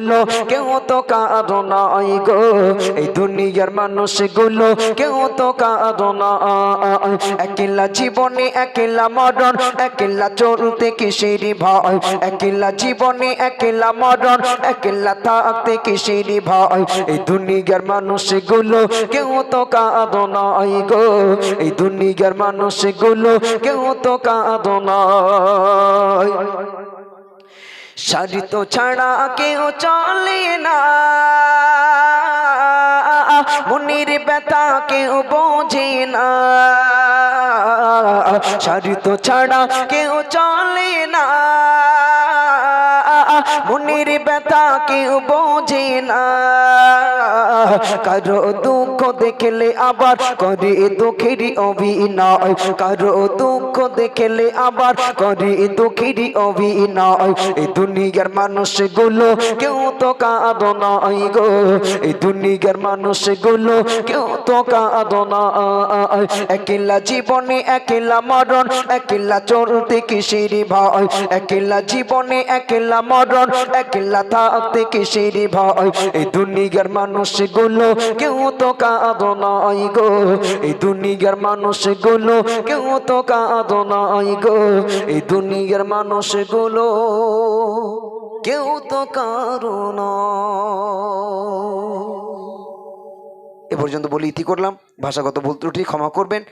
মানুষগুলো কেউ তো কাঁদো নাই গো, এই দুনিয়ার মানুষগুলো কেউ তো কাঁদো না। একলা জীবনে একলা মরণ, একলা চলতে কিসের ভয়, একলা জীবনে একলা মরণ, একলা থাকতে কিসের ভয়। এই দুনিয়ার মানুষগুলো কেউ তো কাঁদো নাই গো, এই দুনিয়ার মানুষগুলো কেউ তো কাঁদো না। সারিত ছাড়া কেউ চলে না, মনের ব্যথা কেউ বোঝে না। সারিত ছাড়া কেউ চলে না, মনের ব্যথা কেউ বোঝে না। কারো দুঃখ দেখলে আবার করে দুঃখেরই অভিনয়, কারো দুঃখ দেখলে আবার করে দুঃখেরই অভিনয়। এই দুনিয়ার মানুষগুলো কেউ তো কাঁদো নাই গো, এই দুনিয়ার মানুষগুলো কেউ তো কাঁদো না। একলা জীবনে একলা মরণ, একলা চলতে কিসের ভয়, একলা জীবনে একলা মরণ, একলা থাকতে কিসের ভয়। এই দুনিয়ার মানুষগুলো কেউ তো কাঁদো নাই গো, এই দুনিয়ার মানুষগুলো কেউ তো কাঁদো নাই গো, এই দুনিয়ার মানুষগুলো কেউ তো কাঁদো না। এ পর্যন্ত বলে ইতি করলাম, ভাষাগত ভুল ত্রুটি ক্ষমা করবেন।